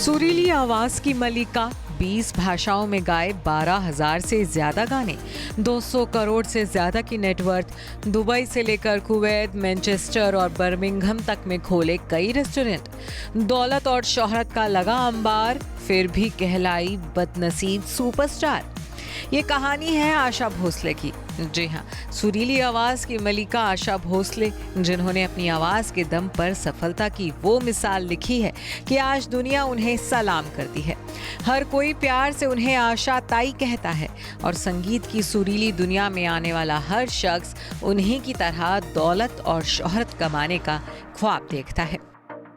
सुरीली आवाज की मलिका 20 भाषाओं में गाए 12,000 से ज्यादा गाने, 200 करोड़ से ज्यादा की नेटवर्थ, दुबई से लेकर कुवैत, मैनचेस्टर और बर्मिंघम तक में खोले कई रेस्टोरेंट, दौलत और शोहरत का लगा अंबार, फिर भी कहलाई बदनसीब सुपरस्टार। ये कहानी है आशा भोसले की। जी हाँ, सुरीली आवाज की मलिका आशा भोसले, जिन्होंने अपनी आवाज के दम पर सफलता की वो मिसाल लिखी है कि आज दुनिया उन्हें सलाम करती है। हर कोई प्यार से उन्हें आशा ताई कहता है और संगीत की सुरीली दुनिया में आने वाला हर शख्स उन्हीं की तरह दौलत और शोहरत कमाने का ख्वाब देखता है।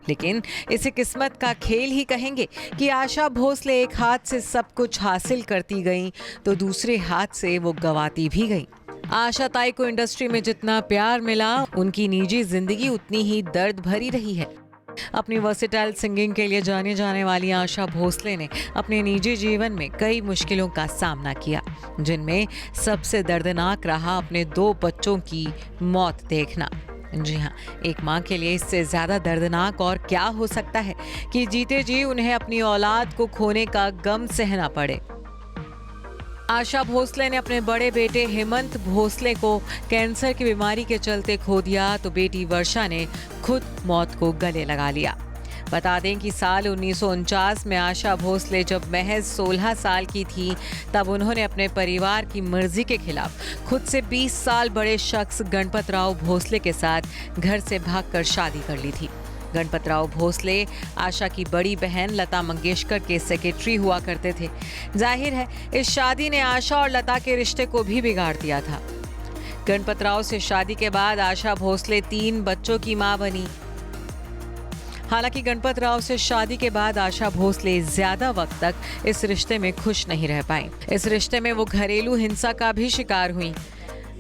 लेकिन इसे किस्मत का खेल ही कहेंगे कि आशा भोसले एक हाथ से सब कुछ हासिल करती गईं तो दूसरे हाथ से वो गंवाती भी गईं। आशा ताई को इंडस्ट्री में जितना प्यार मिला, उनकी निजी जिंदगी उतनी ही दर्द भरी रही है। अपनी वर्सेटाइल सिंगिंग के लिए जाने जाने वाली आशा भोसले ने अपने निजी जीवन में कई मुश्किलों का सामना किया, जिनमें सबसे दर्दनाक रहा अपने 2 बच्चों की मौत देखना। जी हाँ, एक माँ के लिए इससे ज्यादा दर्दनाक और क्या हो सकता है कि जीते जी उन्हें अपनी औलाद को खोने का गम सहना पड़े। आशा भोसले ने अपने बड़े बेटे हेमंत भोसले को कैंसर की बीमारी के चलते खो दिया तो बेटी वर्षा ने खुद मौत को गले लगा लिया। बता दें कि साल 1949 में आशा भोसले जब महज 16 साल की थी, तब उन्होंने अपने परिवार की मर्जी के खिलाफ खुद से 20 साल बड़े शख्स गणपत राव भोसले के साथ घर से भागकर शादी कर ली थी। गणपत राव भोसले आशा की बड़ी बहन लता मंगेशकर के सेक्रेटरी हुआ करते थे। जाहिर है इस शादी ने आशा और लता के रिश्ते को भी बिगाड़ दिया था। गणपत राव से शादी के बाद आशा भोसले 3 बच्चों की मां बनी। हालांकि गणपत राव से शादी के बाद आशा भोसले ज्यादा वक्त तक इस रिश्ते में खुश नहीं रह पाई। इस रिश्ते में वो घरेलू हिंसा का भी शिकार हुई।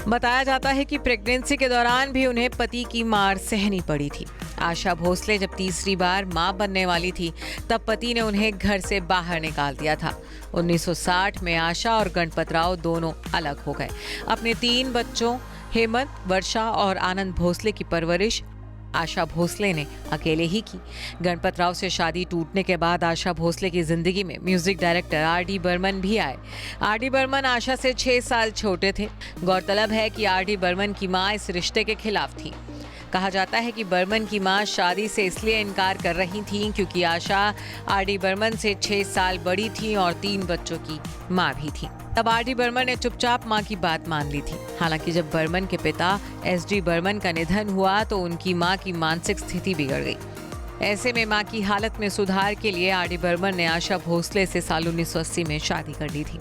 बताया जाता है कि प्रेगनेंसी के दौरान भी उन्हें पति की मार सहनी पड़ी थी। आशा भोसले जब तीसरी बार मां बनने वाली थी, तब पति ने उन्हें घर से बाहर निकाल दिया था। 1960 में आशा और गणपत राव दोनों अलग हो गए। अपने 3 बच्चों हेमंत, वर्षा और आनंद भोसले की परवरिश आशा भोसले ने अकेले ही की। गणपत राव से शादी टूटने के बाद आशा भोसले की जिंदगी में म्यूजिक डायरेक्टर आर.डी. बर्मन भी आए। आर.डी. बर्मन आशा से 6 साल छोटे थे। गौरतलब है कि आर.डी. बर्मन की मां इस रिश्ते के खिलाफ थी। कहा जाता है कि बर्मन की मां शादी से इसलिए इनकार कर रही थीं क्योंकि आशा आर.डी. बर्मन से 6 साल बड़ी थी और 3 बच्चों की मां भी थी। तब आर.डी. बर्मन ने चुपचाप मां की बात मान ली थी। हालांकि जब बर्मन के पिता एस.डी. बर्मन का निधन हुआ तो उनकी मां की मानसिक स्थिति बिगड़ गई। ऐसे में मां की हालत में सुधार के लिए आर.डी. बर्मन ने आशा भोसले से साल 1980 में शादी कर ली थी।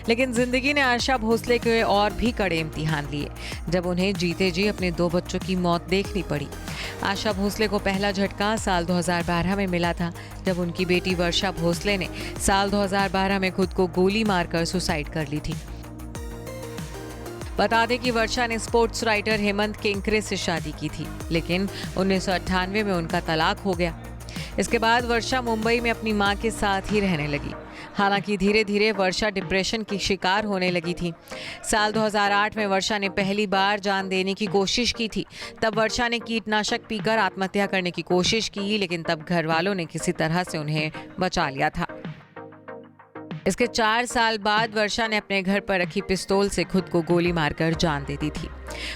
लेकिन जिंदगी ने आशा भोसले के और भी कड़े इम्तिहान लिए, जब उन्हें जीते जी अपने 2 बच्चों की मौत देखनी पड़ी। आशा भोसले को पहला झटका साल 2012 में मिला था, जब उनकी बेटी वर्षा भोसले ने साल 2012 में खुद को गोली मारकर सुसाइड कर ली थी। बता दें कि वर्षा ने स्पोर्ट्स राइटर हेमंत केंकरे से शादी की थी, लेकिन 1998 में उनका तलाक हो गया। इसके बाद वर्षा मुंबई में अपनी मां के साथ ही रहने लगी। हालांकि धीरे धीरे वर्षा डिप्रेशन की शिकार होने लगी थी। साल 2008 में वर्षा ने पहली बार जान देने की कोशिश की थी। तब वर्षा ने कीटनाशक पीकर आत्महत्या करने की कोशिश की, लेकिन तब घर वालों ने किसी तरह से उन्हें बचा लिया था। इसके 4 साल बाद वर्षा ने अपने घर पर रखी पिस्तौल से खुद को गोली मारकर जान दे दी थी।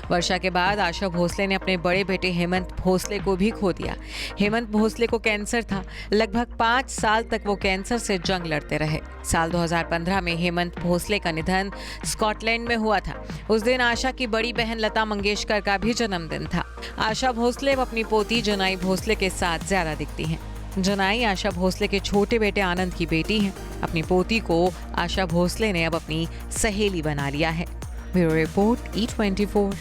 वर्षा के बाद आशा भोसले ने अपने बड़े बेटे हेमंत भोसले को भी खो दिया। हेमंत भोसले को कैंसर था। लगभग 5 साल तक वो कैंसर से जंग लड़ते रहे। साल 2015 में हेमंत भोसले का निधन स्कॉटलैंड में हुआ था। उस दिन आशा की बड़ी बहन लता मंगेशकर का भी जन्मदिन था। आशा भोसले अपनी पोती जनाई भोसले के साथ ज्यादा दिखती हैं। जनाई आशा भोसले के छोटे बेटे आनंद की बेटी हैं। अपनी पोती को आशा भोसले ने अब अपनी सहेली बना लिया है। Bureau report E24।